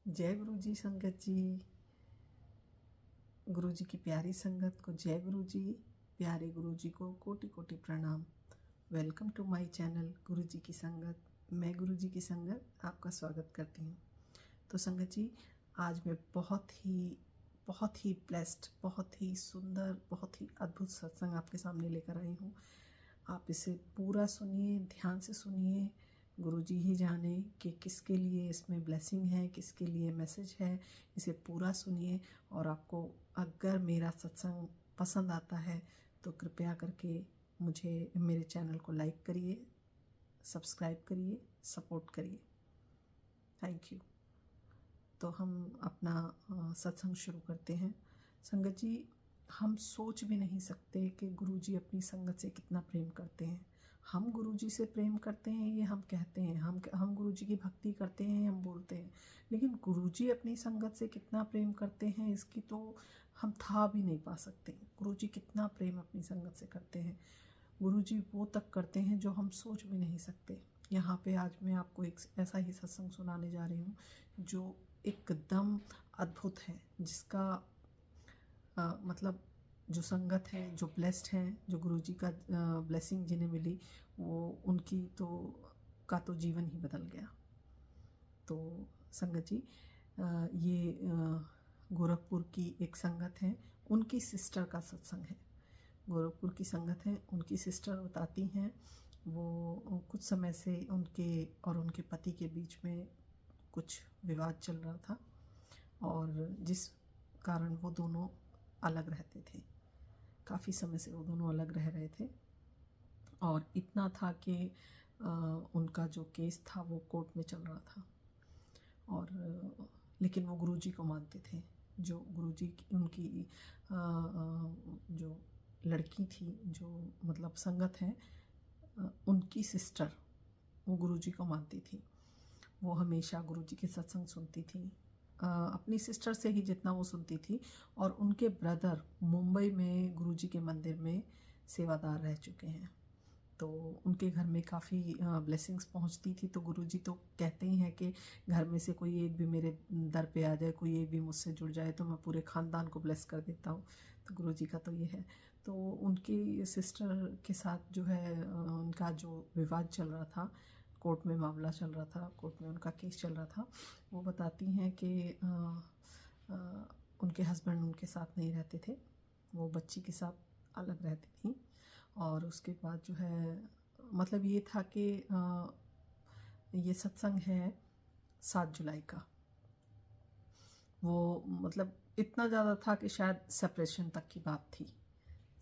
जय गुरु जी संगत जी। गुरु जी की प्यारी संगत को जय गुरु जी। प्यारे गुरु जी को कोटि कोटि प्रणाम। वेलकम टू माय चैनल गुरु जी की संगत। मैं गुरु जी की संगत आपका स्वागत करती हूँ। तो संगत जी, आज मैं बहुत ही ब्लेस्ड, बहुत ही सुंदर, बहुत ही अद्भुत सत्संग आपके सामने लेकर आई हूँ। आप इसे पूरा सुनिए, ध्यान से सुनिए। गुरुजी ही जाने कि किसके लिए इसमें ब्लेसिंग है, किसके लिए मैसेज है। इसे पूरा सुनिए और आपको अगर मेरा सत्संग पसंद आता है तो कृपया करके मुझे मेरे चैनल को लाइक करिए, सब्सक्राइब करिए, सपोर्ट करिए। Thank you. तो हम अपना सत्संग शुरू करते हैं। संगत जी, हम सोच भी नहीं सकते कि गुरुजी अपनी संगत से कितना प्रेम करते हैं। हम गुरुजी से प्रेम करते हैं ये हम कहते हैं, हम गुरुजी की भक्ति करते हैं हम बोलते हैं, लेकिन गुरुजी अपनी संगत से कितना प्रेम करते हैं इसकी तो हम था भी नहीं पा सकते। गुरुजी कितना प्रेम अपनी संगत से करते हैं। गुरुजी वो तक करते हैं जो हम सोच भी नहीं सकते। यहाँ पे आज मैं आपको एक ऐसा ही सत्संग सुनाने जा रही हूँ जो एकदम अद्भुत है, जिसका मतलब जो संगत है, जो ब्लेस्ड हैं, जो गुरुजी का ब्लेसिंग जिन्हें मिली, वो उनकी तो का तो जीवन ही बदल गया। तो संगत जी, ये गोरखपुर की एक संगत है, उनकी सिस्टर का सत्संग है। गोरखपुर की संगत है, उनकी सिस्टर बताती हैं वो कुछ समय से उनके और उनके पति के बीच में कुछ विवाद चल रहा था और जिस कारण वो दोनों अलग रहते थे। काफ़ी समय से वो दोनों अलग रह रहे थे और इतना था कि उनका जो केस था वो कोर्ट में चल रहा था और लेकिन वो गुरुजी को मानते थे। जो गुरुजी की उनकी जो लड़की थी, जो मतलब संगत है, उनकी सिस्टर वो गुरुजी को मानती थी। वो हमेशा गुरुजी के सत्संग सुनती थी, अपनी सिस्टर से ही जितना वो सुनती थी। और उनके ब्रदर मुंबई में गुरुजी के मंदिर में सेवादार रह चुके हैं, तो उनके घर में काफ़ी ब्लेसिंग्स पहुंचती थी। तो गुरुजी तो कहते ही हैं कि घर में से कोई एक भी मेरे दर पे आ जाए, कोई एक भी मुझसे जुड़ जाए तो मैं पूरे ख़ानदान को ब्लेस कर देता हूँ। तो गुरुजी का तो ये है। तो उनकी सिस्टर के साथ जो है उनका जो विवाद चल रहा था, कोर्ट में मामला चल रहा था, कोर्ट में उनका केस चल रहा था। वो बताती हैं कि उनके हस्बैंड उनके साथ नहीं रहते थे, वो बच्ची के साथ अलग रहती थी। और उसके बाद जो है मतलब ये था कि ये सत्संग है 7 जुलाई का। वो मतलब इतना ज़्यादा था कि शायद सेपरेशन तक की बात थी,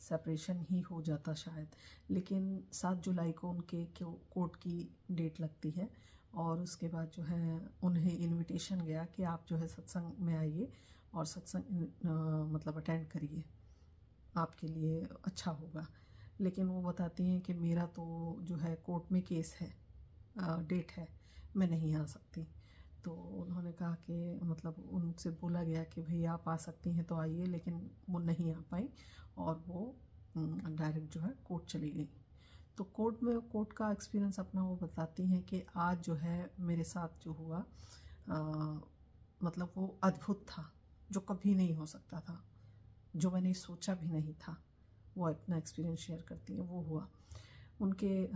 सेपरेशन ही हो जाता शायद। लेकिन 7 जुलाई को उनके कोर्ट की डेट लगती है और उसके बाद जो है उन्हें इनविटेशन गया कि आप जो है सत्संग में आइए और सत्संग मतलब अटेंड करिए, आपके लिए अच्छा होगा। लेकिन वो बताती हैं कि मेरा तो जो है कोर्ट में केस है, डेट है, मैं नहीं आ सकती। तो उन्होंने कहा कि मतलब उनसे बोला गया कि भाई आप आ सकती हैं तो आइए, लेकिन वो नहीं आ पाई और वो डायरेक्ट जो है कोर्ट चली गई। तो कोर्ट का एक्सपीरियंस अपना वो बताती हैं कि आज जो है मेरे साथ जो हुआ मतलब वो अद्भुत था, जो कभी नहीं हो सकता था, जो मैंने सोचा भी नहीं था। वो अपना एक्सपीरियंस शेयर करती हैं। वो हुआ उनके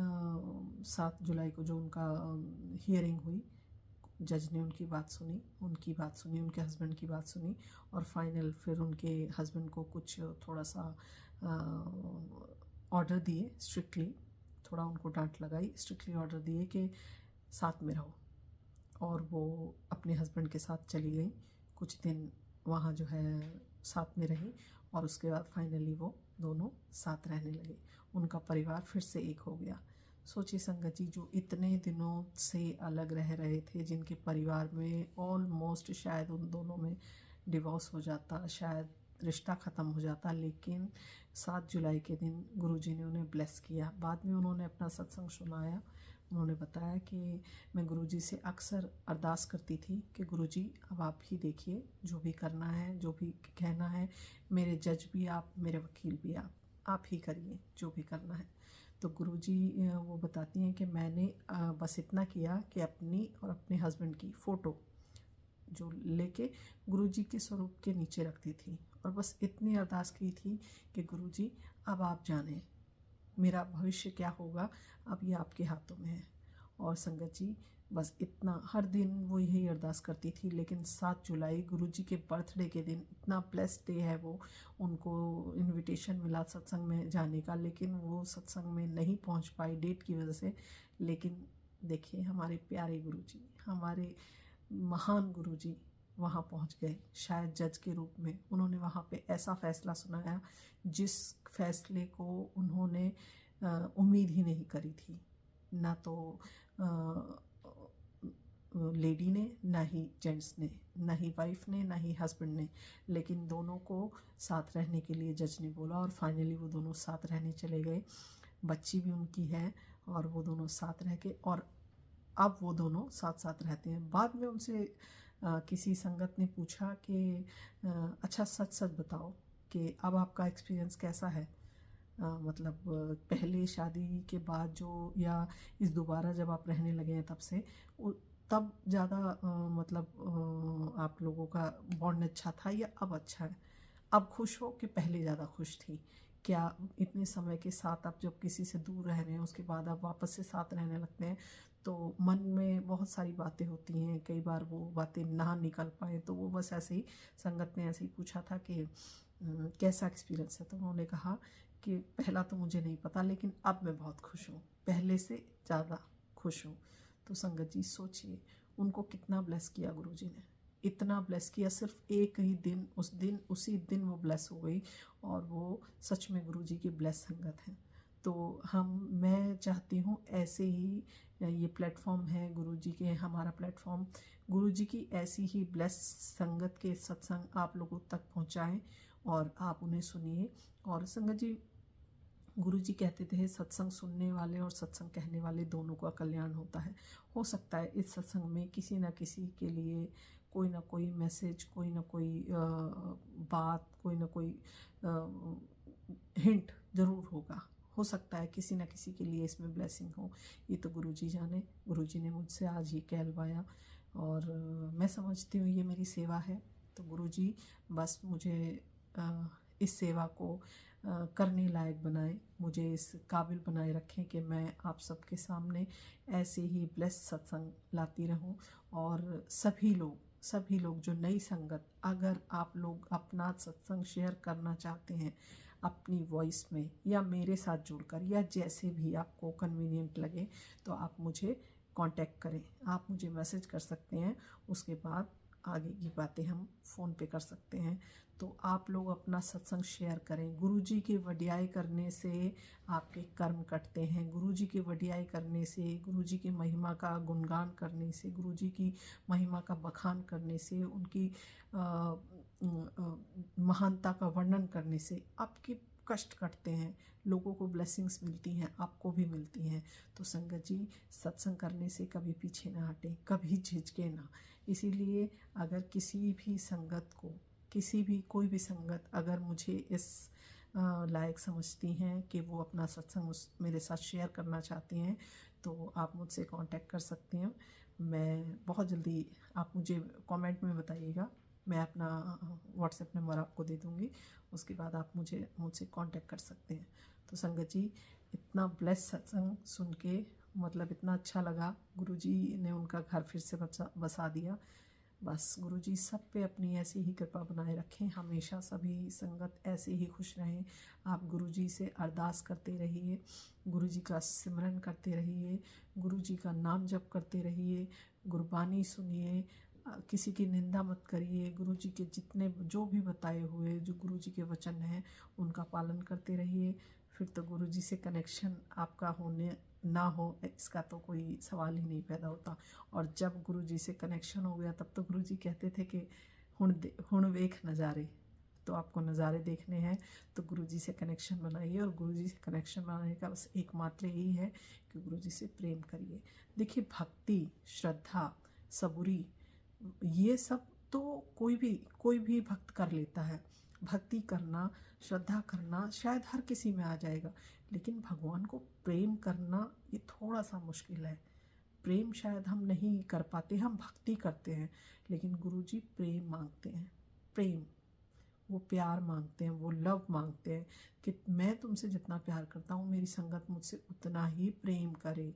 7 जुलाई को जो उनका हियरिंग हुई, जज ने उनकी बात सुनी, उनके हस्बैंड की बात सुनी और फाइनल फिर उनके हस्बैंड को कुछ थोड़ा सा ऑर्डर दिए, स्ट्रिक्टली थोड़ा उनको डांट लगाई, स्ट्रिक्टली ऑर्डर दिए कि साथ में रहो। और वो अपने हस्बैंड के साथ चली गई, कुछ दिन वहाँ जो है साथ में रही और उसके बाद फाइनली वो दोनों साथ रहने लगे। उनका परिवार फिर से एक हो गया। सोचिए संगत जी, जो इतने दिनों से अलग रह रहे थे, जिनके परिवार में ऑलमोस्ट शायद उन दोनों में डिवोर्स हो जाता, शायद रिश्ता ख़त्म हो जाता, लेकिन 7 जुलाई के दिन गुरुजी ने उन्हें ब्लेस किया। बाद में उन्होंने अपना सत्संग सुनाया। उन्होंने बताया कि मैं गुरुजी से अक्सर अरदास करती थी कि गुरुजी अब आप ही देखिए, जो भी करना है, जो भी कहना है, मेरे जज भी आप, मेरे वकील भी आप ही करिए जो भी करना है। तो गुरुजी वो बताती हैं कि मैंने बस इतना किया कि अपनी और अपने हस्बैंड की फ़ोटो जो लेके गुरुजी के स्वरूप के नीचे रखती थी और बस इतनी अरदास की थी कि गुरुजी अब आप जाने, मेरा भविष्य क्या होगा अब ये आपके हाथों में है। और संगत जी बस इतना हर दिन वो यही अरदास करती थी। लेकिन 7 जुलाई गुरुजी के बर्थडे के दिन, इतना ब्लेस्ड डे है वो, उनको इनविटेशन मिला सत्संग में जाने का, लेकिन वो सत्संग में नहीं पहुंच पाई डेट की वजह से। लेकिन देखिए हमारे प्यारे गुरुजी, हमारे महान गुरुजी वहाँ पहुँच गए, शायद जज के रूप में। उन्होंने वहाँ पे ऐसा फैसला सुनाया जिस फैसले को उन्होंने उम्मीद ही नहीं करी थी। ना तो लेडी ने, ना ही जेंट्स ने, ना ही वाइफ ने, ना ही हस्बैंड ने, लेकिन दोनों को साथ रहने के लिए जज ने बोला और फाइनली वो दोनों साथ रहने चले गए। बच्ची भी उनकी है और वो दोनों साथ रह के, और अब वो दोनों साथ साथ रहते हैं। बाद में उनसे किसी संगत ने पूछा कि अच्छा सच सच बताओ कि अब आपका एक्सपीरियंस कैसा है, मतलब पहले शादी के बाद जो, या इस दोबारा जब आप रहने लगे हैं तब से, तब ज़्यादा मतलब आप लोगों का बॉन्ड अच्छा था या अब अच्छा है? अब खुश हो कि पहले ज़्यादा खुश थी? क्या इतने समय के साथ आप जब किसी से दूर रह रहे हैं उसके बाद आप वापस से साथ रहने लगते हैं तो मन में बहुत सारी बातें होती हैं, कई बार वो बातें ना निकल पाए। तो वो बस ऐसे ही संगत ने ऐसे ही पूछा था कि कैसा एक्सपीरियंस है? तो उन्होंने कहा कि पहला तो मुझे नहीं पता, लेकिन अब मैं बहुत खुश हूँ, पहले से ज़्यादा खुश हूँ। तो संगत जी सोचिए उनको कितना ब्लेस किया गुरुजी ने, इतना ब्लेस किया सिर्फ एक ही दिन, उसी दिन वो ब्लेस हो गई। और वो सच में गुरुजी की ब्लेस संगत है। तो मैं चाहती हूँ ऐसे ही, ये प्लेटफॉर्म है गुरुजी के, हमारा प्लेटफॉर्म, गुरुजी की ऐसी ही ब्लेस संगत के सत्संग आप लोगों तक पहुँचाएँ और आप उन्हें सुनिए। और संगत जी गुरुजी कहते थे सत्संग सुनने वाले और सत्संग कहने वाले दोनों का कल्याण होता है। हो सकता है इस सत्संग में किसी न किसी के लिए कोई ना कोई मैसेज, कोई ना कोई बात, कोई ना कोई हिंट ज़रूर होगा। हो सकता है किसी न किसी के लिए इसमें ब्लेसिंग हो, ये तो गुरुजी जाने। गुरुजी ने मुझसे आज ये कहलवाया और मैं समझती हूँ ये मेरी सेवा है। तो गुरुजी बस मुझे इस सेवा को करने लायक बनाए, मुझे इस काबिल बनाए रखें कि मैं आप सबके सामने ऐसे ही ब्लेस सत्संग लाती रहूं। और सभी लोग जो नई संगत, अगर आप लोग अपना सत्संग शेयर करना चाहते हैं अपनी वॉइस में या मेरे साथ जुड़कर, या जैसे भी आपको कन्वीनियंट लगे, तो आप मुझे कांटेक्ट करें, आप मुझे मैसेज कर सकते हैं। उसके बाद आगे की बातें हम फ़ोन पे कर सकते हैं। तो आप लोग अपना सत्संग शेयर करें। गुरुजी की वडियाई करने से आपके कर्म कटते हैं। गुरुजी की वडियाई करने से, गुरुजी की महिमा का गुणगान करने से, गुरुजी की महिमा का बखान करने से, उनकी महानता का वर्णन करने से आपके कष्ट कटते हैं, लोगों को ब्लेसिंग्स मिलती हैं, आपको भी मिलती हैं। तो संगत जी सत्संग करने से कभी पीछे ना हटें, कभी झिझके ना। इसीलिए अगर किसी भी संगत को, कोई भी संगत अगर मुझे इस लायक समझती हैं कि वो अपना सत्संग मेरे साथ शेयर करना चाहती हैं, तो आप मुझसे कांटेक्ट कर सकते हैं। मैं बहुत जल्दी, आप मुझे कमेंट में बताइएगा, मैं अपना व्हाट्सएप नंबर आपको दे दूँगी। उसके बाद आप मुझसे कांटेक्ट कर सकते हैं। तो संगत जी इतना ब्लेस सत्संग सुन के मतलब इतना अच्छा लगा। गुरुजी ने उनका घर फिर से बसा दिया। बस गुरुजी सब पे अपनी ऐसी ही कृपा बनाए रखें, हमेशा सभी संगत ऐसे ही खुश रहें। आप गुरुजी से अरदास करते रहिए, गुरुजी का सिमरन करते रहिए, गुरुजी का नाम जप करते रहिए, गुरबानी सुनिए, किसी की निंदा मत करिए। गुरुजी के जितने जो भी बताए हुए जो गुरुजी के वचन हैं उनका पालन करते रहिए। फिर तो गुरुजी से कनेक्शन आपका होने ना हो इसका तो कोई सवाल ही नहीं पैदा होता। और जब गुरुजी से कनेक्शन हो गया तब तो गुरुजी कहते थे कि हुण वेख नज़ारे। तो आपको नज़ारे देखने हैं तो गुरुजी से कनेक्शन बनाइए। और गुरुजी से कनेक्शन बनाने का बस एकमात्र यही है कि गुरुजी से प्रेम करिए। देखिए भक्ति, श्रद्धा, सबूरी, ये सब तो कोई भी भक्त कर लेता है। भक्ति करना, श्रद्धा करना शायद हर किसी में आ जाएगा, लेकिन भगवान को प्रेम करना ये थोड़ा सा मुश्किल है। प्रेम शायद हम नहीं कर पाते, हम भक्ति करते हैं, लेकिन गुरुजी प्रेम मांगते हैं। प्रेम, वो प्यार मांगते हैं, वो लव मांगते हैं कि मैं तुमसे जितना प्यार करता हूँ मेरी संगत मुझसे उतना ही प्रेम करे,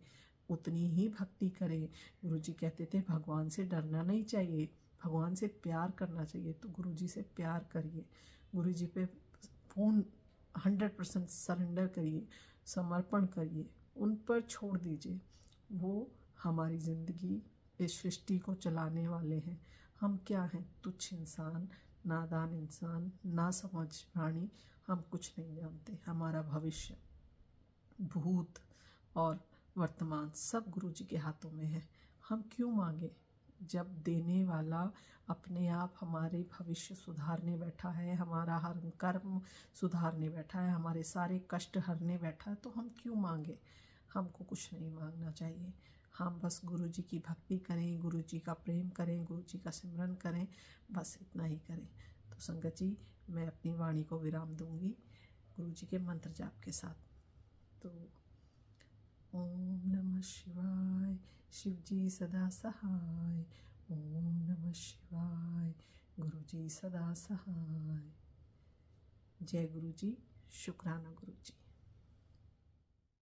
उतनी ही भक्ति करे। गुरुजी कहते थे भगवान से डरना नहीं चाहिए, भगवान से प्यार करना चाहिए। तो गुरुजी से प्यार करिए, गुरुजी पे फ़ोन 100% सरेंडर करिए, समर्पण करिए, उन पर छोड़ दीजिए। वो हमारी ज़िंदगी, इस सृष्टि को चलाने वाले हैं। हम क्या हैं? तुच्छ इंसान, नादान इंसान, ना समझ प्राणी। हम कुछ नहीं जानते। हमारा भविष्य, भूत और वर्तमान सब गुरुजी के हाथों में है। हम क्यों मांगे जब देने वाला अपने आप हमारे भविष्य सुधारने बैठा है, हमारा हर कर्म सुधारने बैठा है, हमारे सारे कष्ट हरने बैठा है, तो हम क्यों मांगे? हमको कुछ नहीं मांगना चाहिए। हम बस गुरुजी की भक्ति करें, गुरुजी का प्रेम करें, गुरुजी का सिमरन करें, बस इतना ही करें। तो संगत जी, मैं अपनी वाणी को विराम दूंगी गुरुजी के मंत्र जाप के साथ। तो ओम नमः शिवाय, शिवजी सदा सहाय। ओम नमः शिवाय, गुरुजी सदा सहाय। जय गुरुजी, शुक्राना गुरुजी।